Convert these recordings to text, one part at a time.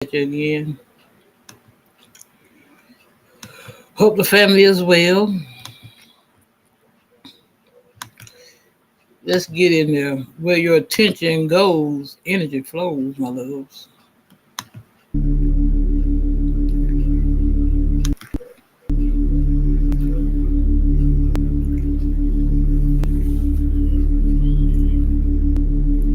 You again. Hope the family is well. Let's get in there. Where your attention goes, energy flows, my loves.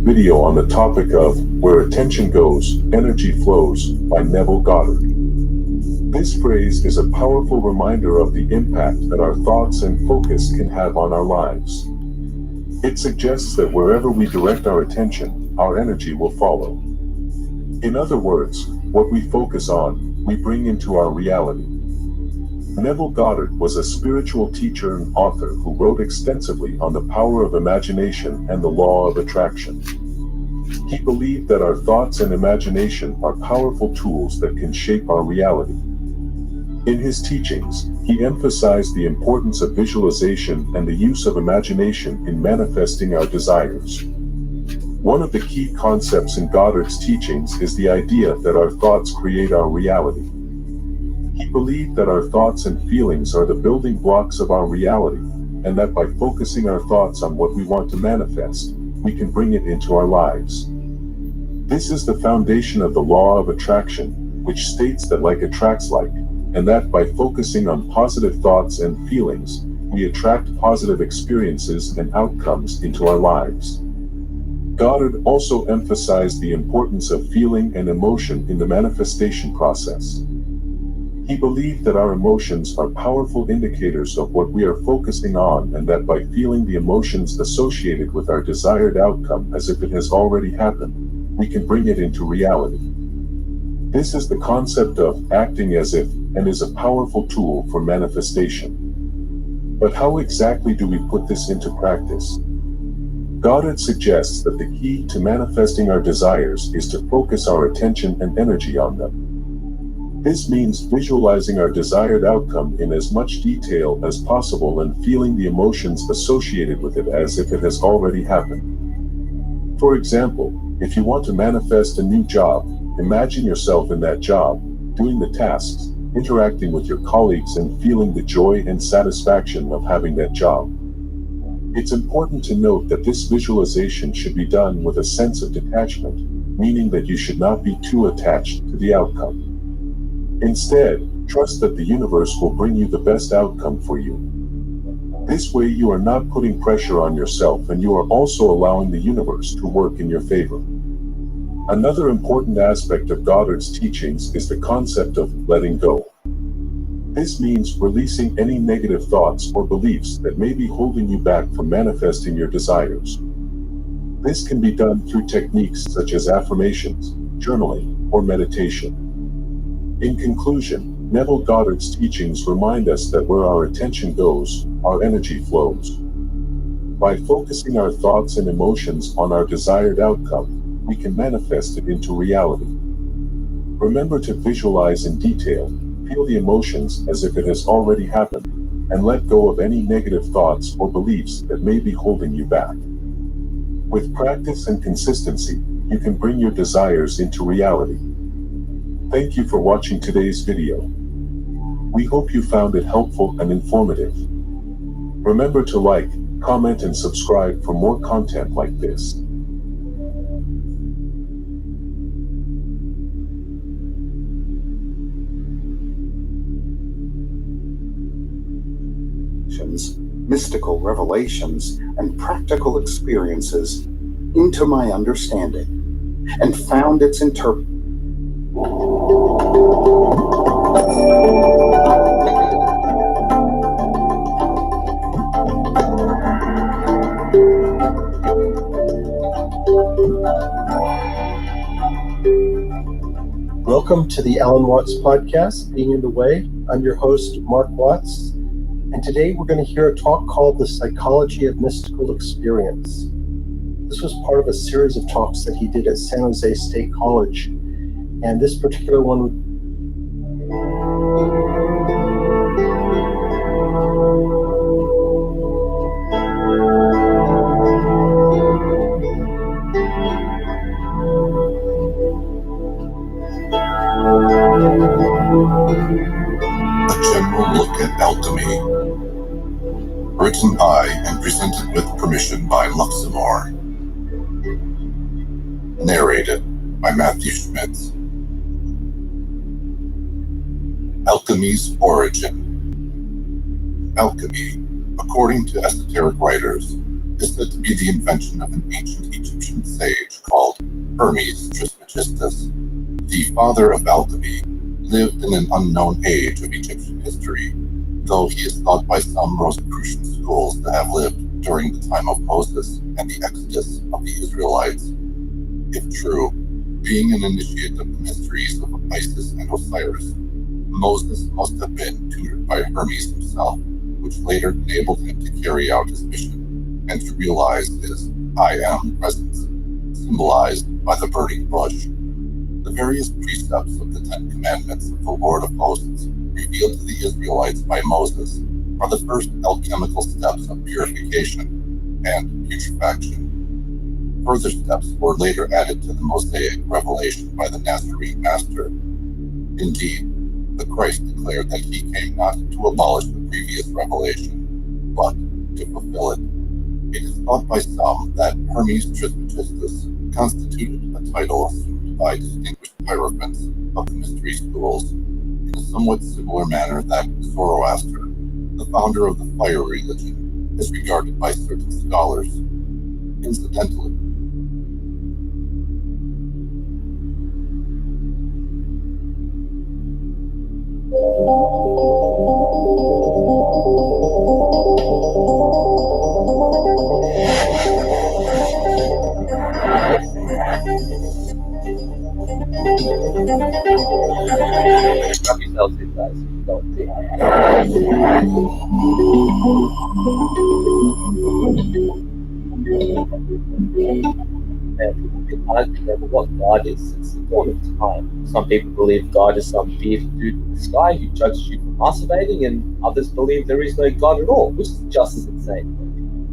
Video on the topic of Where Attention Goes, Energy Flows by Neville Goddard. This phrase is a powerful reminder of the impact that our thoughts and focus can have on our lives. It suggests that wherever we direct our attention, our energy will follow. In other words, what we focus on, we bring into our reality. Neville Goddard was a spiritual teacher and author who wrote extensively on the power of imagination and the law of attraction. He believed that our thoughts and imagination are powerful tools that can shape our reality. In his teachings, he emphasized the importance of visualization and the use of imagination in manifesting our desires. One of the key concepts in Goddard's teachings is the idea that our thoughts create our reality. He believed that our thoughts and feelings are the building blocks of our reality, and that by focusing our thoughts on what we want to manifest, we can bring it into our lives. This is the foundation of the law of attraction, which states that like attracts like, and that by focusing on positive thoughts and feelings, we attract positive experiences and outcomes into our lives. Goddard also emphasized the importance of feeling and emotion in the manifestation process. He believed that our emotions are powerful indicators of what we are focusing on, and that by feeling the emotions associated with our desired outcome as if it has already happened, we can bring it into reality. This is the concept of acting as if, and is a powerful tool for manifestation. But how exactly do we put this into practice? Goddard suggests that the key to manifesting our desires is to focus our attention and energy on them. This means visualizing our desired outcome in as much detail as possible and feeling the emotions associated with it as if it has already happened. For example, if you want to manifest a new job, imagine yourself in that job, doing the tasks, interacting with your colleagues, and feeling the joy and satisfaction of having that job. It's important to note that this visualization should be done with a sense of detachment, meaning that you should not be too attached to the outcome. Instead, trust that the universe will bring you the best outcome for you. This way you are not putting pressure on yourself, and you are also allowing the universe to work in your favor. Another important aspect of Goddard's teachings is the concept of letting go. This means releasing any negative thoughts or beliefs that may be holding you back from manifesting your desires. This can be done through techniques such as affirmations, journaling, or meditation. In conclusion, Neville Goddard's teachings remind us that where our attention goes, our energy flows. By focusing our thoughts and emotions on our desired outcome, we can manifest it into reality. Remember to visualize in detail, feel the emotions as if it has already happened, and let go of any negative thoughts or beliefs that may be holding you back. With practice and consistency, you can bring your desires into reality. Thank you for watching today's video. We hope you found it helpful and informative. Remember to like, comment, and subscribe for more content like this. Mystical revelations, and practical experiences into my understanding, and found its Welcome to the Alan Watts podcast, Being in the Way. I'm your host, Mark Watts, and today we're going to hear a talk called The Psychology of Mystical Experience. This was part of a series of talks that he did at San Jose State College, and this particular one A general look at alchemy. Written by and presented with permission by Luxemore. Narrated by Matthew Schmitz. Alchemy's origin. Alchemy, according to esoteric writers, is said to be the invention of an ancient Egyptian sage called Hermes Trismegistus. The father of alchemy lived in an unknown age of Egyptian history, though he is thought by some Rosicrucian schools to have lived during the time of Moses and the exodus of the Israelites. If true, being an initiate of the mysteries of Isis and Osiris, Moses must have been tutored by Hermes himself, which later enabled him to carry out his mission and to realize his I am presence, symbolized by the burning bush. The various precepts of the Ten Commandments of the Lord of Hosts, revealed to the Israelites by Moses, are the first alchemical steps of purification and putrefaction. Further steps were later added to the Mosaic revelation by the Nazarene Master. Indeed, the Christ declared that he came not to abolish the previous revelation, but to fulfill it. It is thought by some that Hermes Trismegistus constituted a title assumed by distinguished hierophants of the mystery schools, in a somewhat similar manner that Zoroaster, the founder of the fire religion, is regarded by certain scholars. Incidentally, Strap yourselves in, guys. Don't think. And people can argue over what God is since the dawn of time. Some people believe God is some bearded dude in the sky who judges you for masturbating, and others believe there is no God at all, which is just as insane.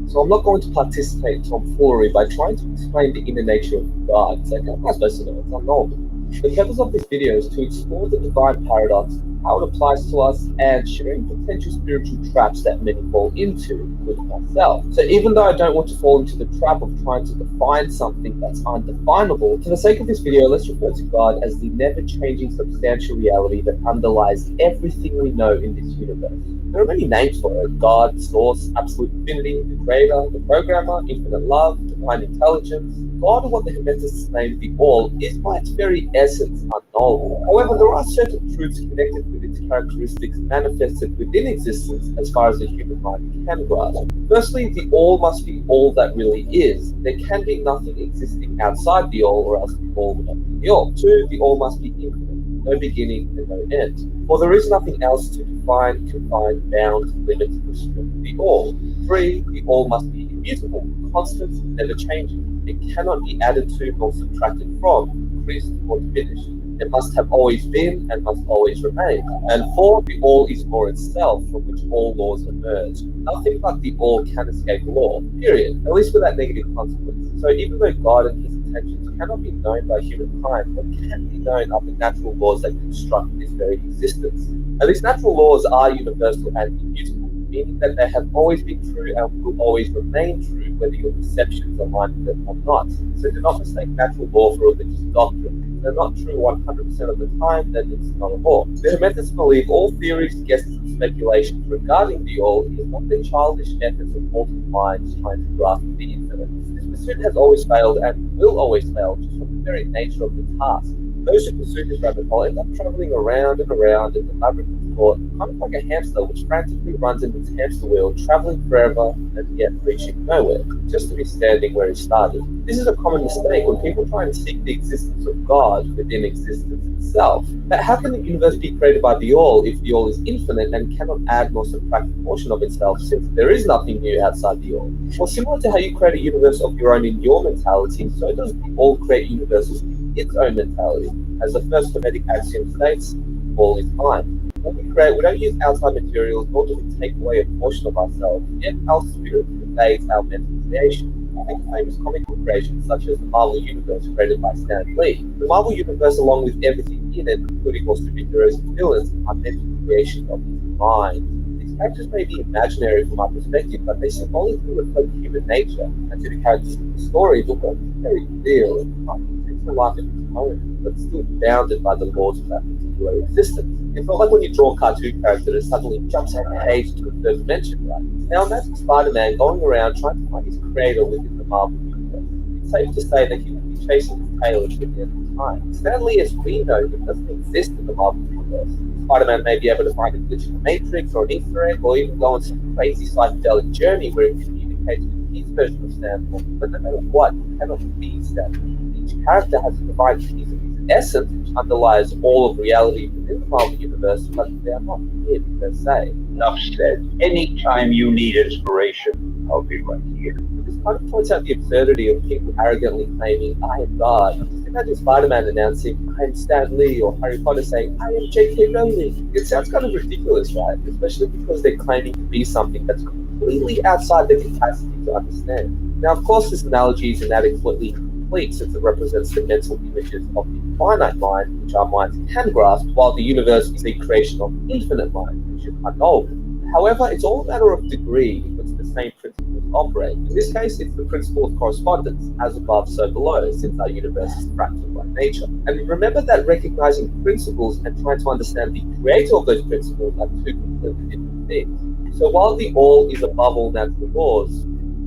So I'm not going to participate in tomfoolery by trying to explain the inner nature of God. It's like, how am I supposed to know? It's unknowable. The purpose of this video is to explore the divine paradox, how it applies to us, and sharing potential spiritual traps that many fall into, including myself. So even though I don't want to fall into the trap of trying to define something that's undefinable, for the sake of this video, let's refer to God as the never-changing substantial reality that underlies everything we know in this universe. There are many names for it: God, Source, Absolute Infinity, the Creator, the Programmer, Infinite Love, Divine Intelligence. God, or what the Hermetists name the All, is by its very essence unknowable. However, there are certain truths connected with its characteristics manifested within existence as far as the human mind can grasp. Firstly, the All must be all that really is. There can be nothing existing outside the All, or else the All would not be the All. Two, the All must be infinite, no beginning and no end. For there is nothing else to define, confine, bound, limit, restrict the All. Three, the All must be immutable, constant, never changing. It cannot be added to nor subtracted from, increased or diminished. It must have always been and must always remain. And four, the All is law itself, from which all laws emerge. Nothing but the All can escape law, period, at least without negative consequences. So even though God and his intentions cannot be known by humankind, what can be known are the natural laws that construct this very existence. And these natural laws are universal and immutable, meaning that they have always been true and will always remain true, whether your perceptions align with them or not. So do not mistake natural law for religious doctrine. If they're not true 100% of the time, then it's not a law. The Hermetists believe all theories, guesses, and speculations regarding the All is not the childish efforts of mortal minds trying to grasp the infinite. This pursuit has always failed and will always fail, just from the very nature of the task. Those who pursue this rabbit hole end up traveling around and around in the labyrinth of thought, kind of like a hamster which frantically runs in its hamster wheel, traveling forever and yet reaching nowhere, just to be standing where it started. This is a common mistake when people try and seek the existence of God within existence itself. But how can the universe be created by the All if the All is infinite and cannot add nor subtract a portion of itself, since there is nothing new outside the All? Well, similar to how you create a universe of your own in your mentality, so does the All create universes in its own mentality. As the first Hermetic axiom states, all is mind. When we create, we don't use outside materials, nor do we take away a portion of ourselves, yet our spirit pervades our mental creation. Think of famous comic book creations such as the Marvel Universe created by Stan Lee. The Marvel Universe, along with everything in it, including all superheroes and villains, are mental creations of his mind. These characters may be imaginary from our perspective, but they symbolically reflect human nature. And to the characters in the story, the world is very real and takes a life of its own, but still bounded by the laws of that particular existence. It's not like when you draw a cartoon character that suddenly jumps out of page to a third dimension, right? Now imagine Spider-Man going around trying to find his creator within the Marvel Universe. It's safe to say that he would be chasing his tail until the end of time. Stan Lee, as we know him, doesn't exist in the Marvel Universe. Spider-Man may be able to find a glitch in the Matrix or an Easter egg, or even go on some crazy psychedelic journey where he communicates with his version of Stan Lee. But no matter what, he cannot be Stan Lee. Each character has a divine piece of his essence, which underlies all of reality within the Marvel Universe, but they are not him per se. Enough said. Anytime you need inspiration, I'll be right here. This kind of points out the absurdity of people arrogantly claiming, I am God. Just imagine Spider-Man announcing, I am Stan Lee, or Harry Potter saying, I am J.K. Rowling. It sounds kind of ridiculous, right? Especially because they're claiming to be something that's completely outside their capacity to understand. Now, of course, this analogy is inadequately complete since it represents the mental images of the finite mind, which our minds can grasp, while the universe is the creation of infinite mind, which is unknowable. However, it's all a matter of degree in which the same principles operate. In this case, it's the principle of correspondence, as above, so below, since our universe is fractal by nature. And remember that recognizing principles and trying to understand the creator of those principles are two completely different things. So while the all is above all natural laws,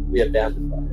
we are bounded by it.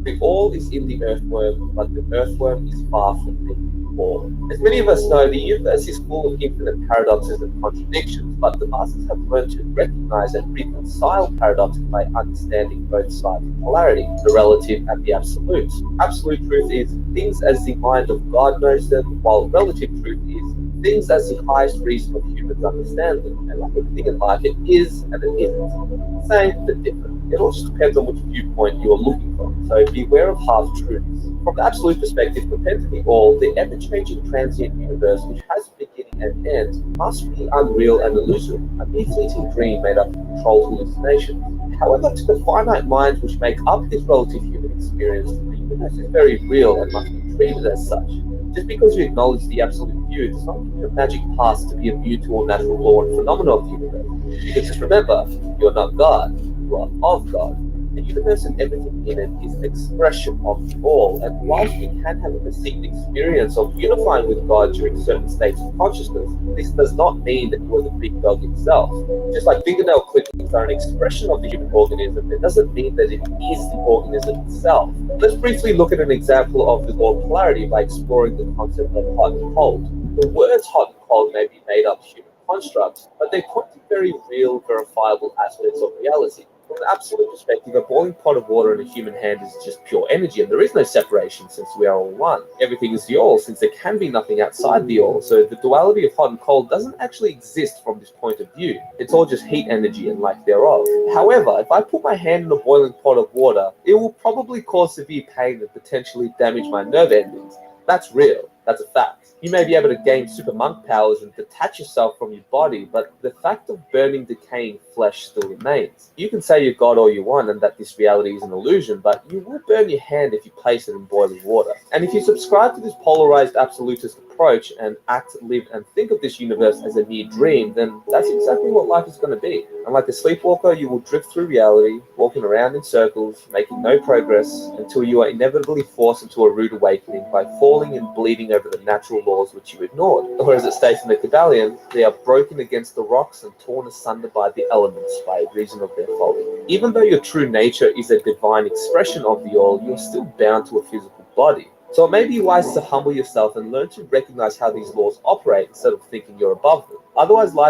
The all is in the earthworm, but the earthworm is far from being the all. As many of us know, the universe is full of infinite paradoxes and contradictions, but the masters have learned to recognize and reconcile paradoxes by understanding both sides of polarity, the relative and the absolute. Absolute truth is things as the mind of God knows them, while relative truth is things as the highest reason of humans understand them. And like everything in life, it is and it isn't. Same but different. It all just depends on which viewpoint you are looking from. So beware of half-truths. From the absolute perspective, compared to the all, the ever-changing transient universe, which has a beginning and end, must be unreal and illusory, a mere fleeting dream made up of controlled hallucinations. However, to the finite minds which make up this relative human experience, the universe is very real and must be treated as such. Just because you acknowledge the absolute view does not give you a magic pass to be immune to all natural law and phenomena of the universe. You can just remember, you're not God, you are of God. The universe and everything in it is an expression of the all, and whilst we can have a perceived experience of unifying with God during certain states of consciousness, this does not mean that you are the big dog himself. Just like fingernail clippings are an expression of the human organism, it doesn't mean that it is the organism itself. Let's briefly look at an example of the law of polarity by exploring the concept of hot and cold. The words hot and cold may be made up human constructs, but they point to very real, verifiable aspects of reality. From an absolute perspective, a boiling pot of water in a human hand is just pure energy, and there is no separation since we are all one. Everything is the all, since there can be nothing outside the all, so the duality of hot and cold doesn't actually exist from this point of view. It's all just heat energy and lack thereof. However, if I put my hand in a boiling pot of water, it will probably cause severe pain and potentially damage my nerve endings. That's real. That's a fact. You may be able to gain super monk powers and detach yourself from your body, but the fact of burning, decaying flesh still remains. You can say you're God all you want and that this reality is an illusion, but you will burn your hand if you place it in boiling water. And if you subscribe to this polarized absolutist approach and act, live, and think of this universe as a mere dream, then that's exactly what life is going to be. And like a sleepwalker, you will drift through reality, walking around in circles, making no progress, until you are inevitably forced into a rude awakening by falling and bleeding over the natural laws which you ignored. Or as it states in the Kabbalion, they are broken against the rocks and torn asunder by the elements by reason of their folly. Even though your true nature is a divine expression of the all, you are still bound to a physical body. So it may be wise to humble yourself and learn to recognize how these laws operate instead of thinking you're above them. Otherwise, life